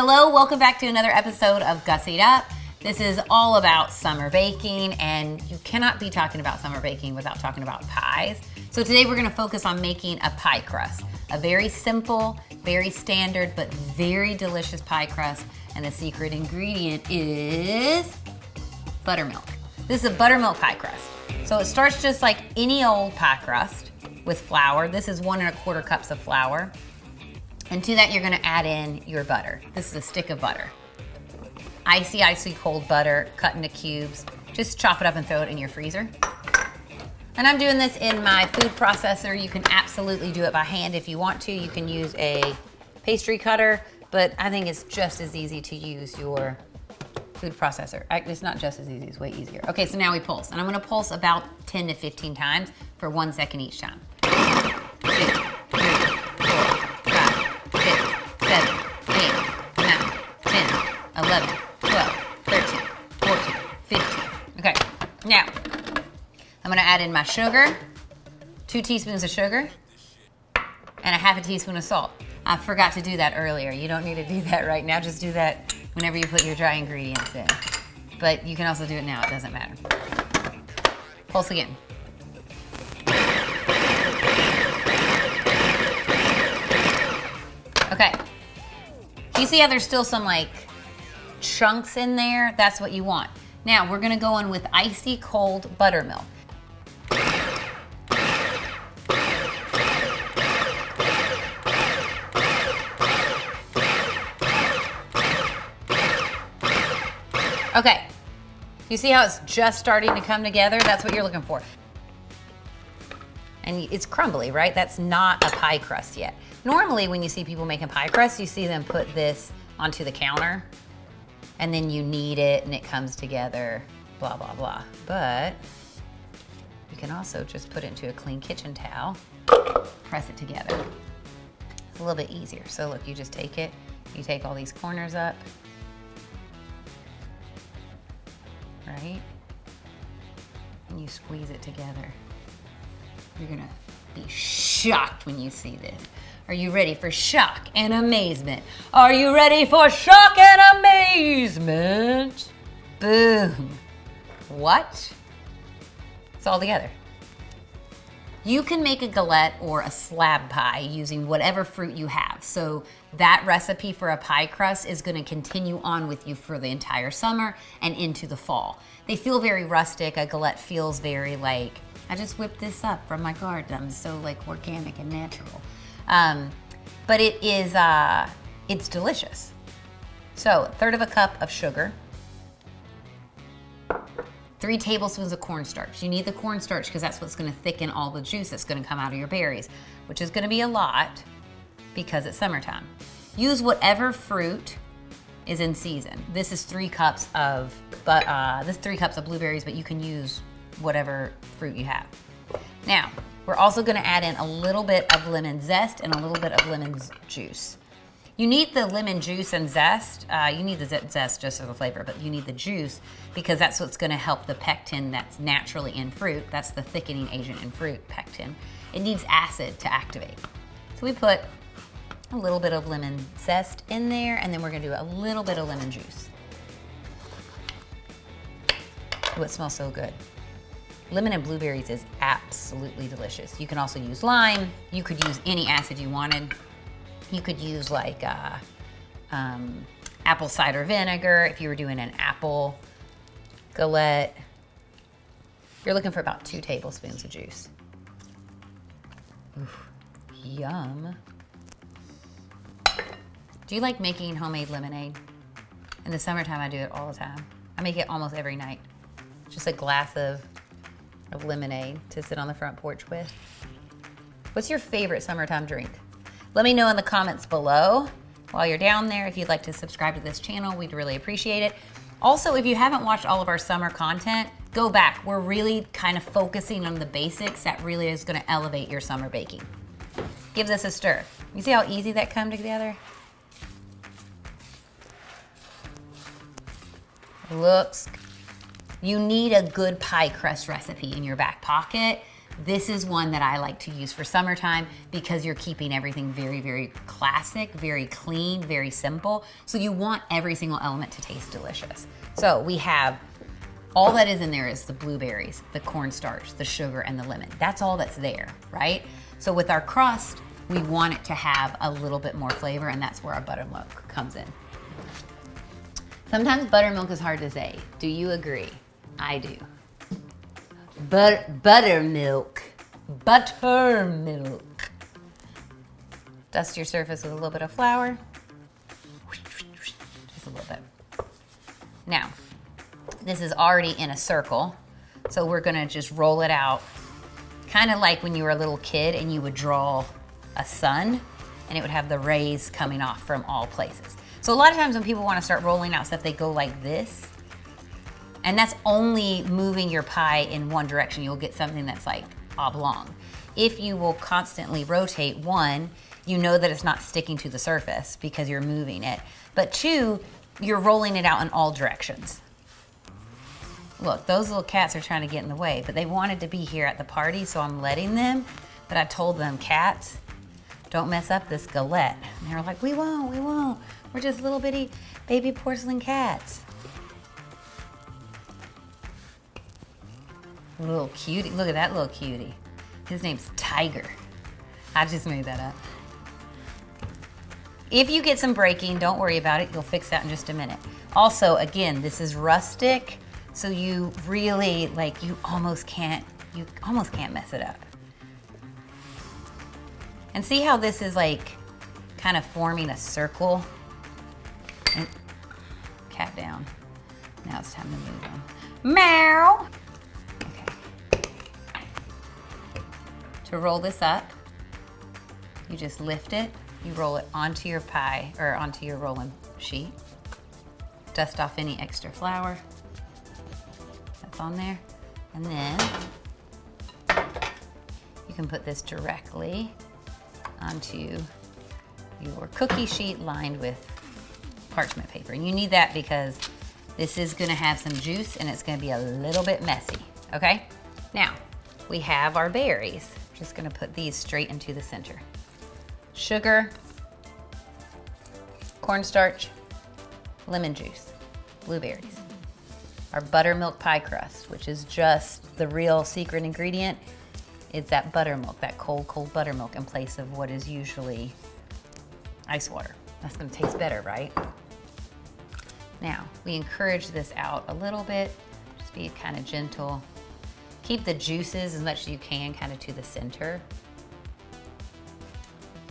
Hello, welcome back to another episode of Gussied Up. This is all about summer baking, and you cannot be talking about summer baking without talking about pies. So today we're gonna focus on making a pie crust. A very simple, very standard, but very delicious pie crust. And the secret ingredient is buttermilk. This is a buttermilk pie crust. So it starts just like any old pie crust with flour. This is 1 1/4 cups of flour. And to that, you're gonna add in your butter. This is a stick of butter. Icy cold butter, cut into cubes. Just chop it up and throw it in your freezer. And I'm doing this in my food processor. You can absolutely do it by hand if you want to. You can use a pastry cutter, but I think it's just as easy to use your food processor. It's not just as easy, it's way easier. Okay, so now we pulse. And I'm gonna pulse about 10 to 15 times for 1 second each time. 2, 3, 4, 5, 6, 7, 8, 9, 10, 11, 12, 13, 14, 15. Okay, now I'm gonna add in my sugar, 2 teaspoons of sugar, and a 1/2 teaspoon of salt. I forgot to do that earlier. You don't need to do that right now. Just do that whenever you put your dry ingredients in. But you can also do it now, it doesn't matter. Pulse again. Okay. You see how there's still some like chunks in there? That's what you want. Now we're gonna go in with icy cold buttermilk. Okay, you see how it's just starting to come together? That's what you're looking for. And it's crumbly, right? That's not a pie crust yet. Normally when you see people making pie crust, you see them put this onto the counter and then you knead it and it comes together, blah, blah, blah. But you can also just put it into a clean kitchen towel, press it together. It's a little bit easier. So look, you just take it, you take all these corners up, right? And you squeeze it together. You're gonna be shocked when you see this. Are you ready for shock and amazement? Are you ready for shock and amazement? Boom. What? It's all together. You can make a galette or a slab pie using whatever fruit you have. So that recipe for a pie crust is gonna continue on with you for the entire summer and into the fall. They feel very rustic. A galette feels very like, I just whipped this up from my garden. I'm so like organic and natural. But it is, it's delicious. So 1/3 cup of sugar, 3 tablespoons of cornstarch. You need the cornstarch because that's what's gonna thicken all the juice that's gonna come out of your berries, which is gonna be a lot because it's summertime. Use whatever fruit is in season. This is 3 cups of, blueberries, but you can use whatever fruit you have. Now, we're also gonna add in a little bit of lemon zest and a little bit of lemon juice. You need the lemon juice and zest. You need the zest just for the flavor, but you need the juice because that's what's gonna help the pectin that's naturally in fruit. That's the thickening agent in fruit, pectin. It needs acid to activate. So we put a little bit of lemon zest in there, and then we're gonna do a little bit of lemon juice. Oh, it smells so good. Lemon and blueberries is absolutely delicious. You can also use lime. You could use any acid you wanted. You could use like apple cider vinegar if you were doing an apple galette. You're looking for about 2 tablespoons of juice. Oof, yum. Do you like making homemade lemonade? In the summertime, I do it all the time. I make it almost every night. Just a glass of lemonade to sit on the front porch with. What's your favorite summertime drink? Let me know in the comments below. While you're down there, if you'd like to subscribe to this channel, we'd really appreciate it. Also, if you haven't watched all of our summer content, go back. We're really kind of focusing on the basics that really is gonna elevate your summer baking. Give this a stir. You see how easy that come together? Looks. You need a good pie crust recipe in your back pocket This is one that I like to use for summertime because you're keeping everything very, very classic, very clean, very simple. So you want every single element to taste delicious. So we have, all that is in there is the blueberries, the cornstarch, the sugar, and the lemon. That's all that's there, right? So with our crust, we want it to have a little bit more flavor, and that's where our buttermilk comes in. Sometimes buttermilk is hard to say. Do you agree? I do. Buttermilk. Buttermilk. Dust your surface with a little bit of flour. Just a little bit. Now, this is already in a circle, so we're gonna just roll it out, kind of like when you were a little kid and you would draw a sun and it would have the rays coming off from all places. So a lot of times when people wanna start rolling out stuff, they go like this, and that's only moving your pie in one direction. You'll get something that's like oblong. If you will constantly rotate, one, you know that it's not sticking to the surface because you're moving it, but two, you're rolling it out in all directions. Look, those little cats are trying to get in the way, but they wanted to be here at the party, so I'm letting them, but I told them, cats, don't mess up this galette. And they were like, we won't. We're just little bitty baby porcelain cats. Little cutie, look at that little cutie. His name's Tiger. I just made that up. If you get some breaking, don't worry about it. You'll fix that in just a minute. Also, again, this is rustic, so you really, like, you almost can't mess it up. And see how this is like kind of forming a circle? And cat down. Now it's time to move them. Meow! Okay. To roll this up, you just lift it, you roll it onto your pie, or onto your rolling sheet. Dust off any extra flour that's on there. And then you can put this directly onto your cookie sheet lined with parchment paper. And you need that because this is gonna have some juice and it's gonna be a little bit messy, okay? Now, we have our berries. Just gonna put these straight into the center. Sugar, cornstarch, lemon juice, blueberries. Our buttermilk pie crust, which is just the real secret ingredient. It's that buttermilk, that cold, cold buttermilk in place of what is usually ice water. That's gonna taste better, right? Now, we encourage this out a little bit. Just be kind of gentle. Keep the juices as much as you can kind of to the center.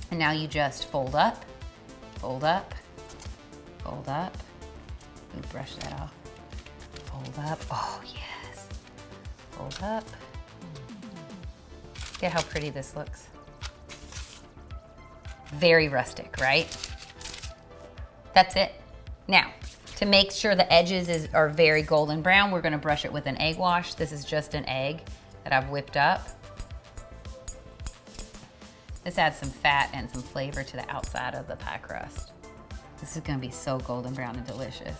And now you just fold up, fold up, fold up. Let me brush that off. Fold up, oh yes. Fold up. Look at how pretty this looks. Very rustic, right? That's it. Now, to make sure the edges are very golden brown, we're gonna brush it with an egg wash. This is just an egg that I've whipped up. This adds some fat and some flavor to the outside of the pie crust. This is gonna be so golden brown and delicious.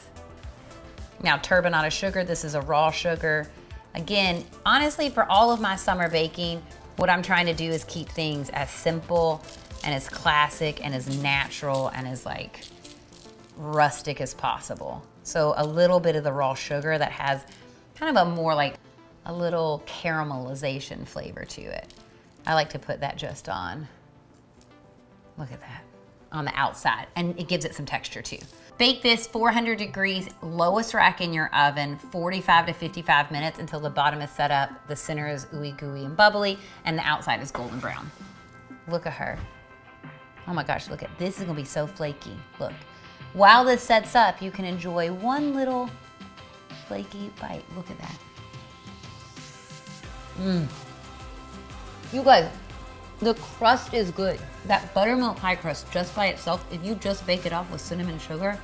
Now, turbinado sugar, this is a raw sugar. Again, honestly, for all of my summer baking, what I'm trying to do is keep things as simple and as classic and as natural and as like rustic as possible. So a little bit of the raw sugar that has kind of a more like a little caramelization flavor to it. I like to put that just on, look at that, on the outside, and it gives it some texture too. Bake this 400 degrees, lowest rack in your oven, 45 to 55 minutes until the bottom is set up, the center is ooey gooey and bubbly, and the outside is golden brown. Look at her. Oh my gosh, look at, this is gonna be so flaky, look. While this sets up, you can enjoy one little flaky bite. Look at that. You guys, the crust is good. That buttermilk pie crust just by itself, if you just bake it off with cinnamon sugar.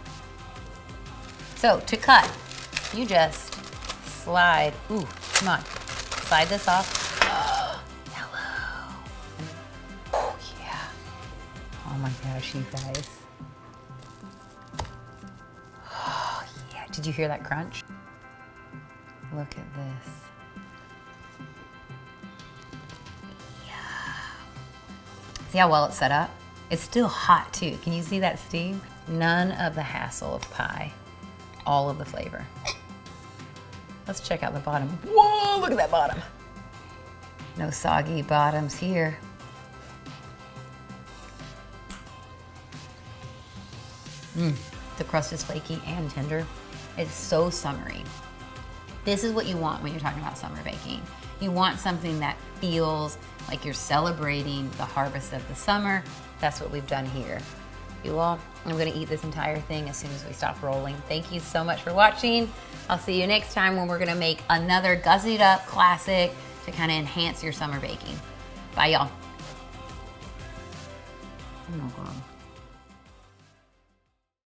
So to cut, you just slide, ooh, come on. Slide this off. Hello. Oh yeah. Oh my gosh, you guys. Oh yeah, did you hear that crunch? Look at this. See how well it's set up? It's still hot too. Can you see that steam? None of the hassle of pie. All of the flavor. Let's check out the bottom. Whoa, look at that bottom. No soggy bottoms here. The crust is flaky and tender. It's so summery. This is what you want when you're talking about summer baking. You want something that feels like you're celebrating the harvest of the summer. That's what we've done here. You all, I'm gonna eat this entire thing as soon as we stop rolling. Thank you so much for watching. I'll see you next time when we're gonna make another Gussied Up classic to kind of enhance your summer baking. Bye, y'all. Oh my God.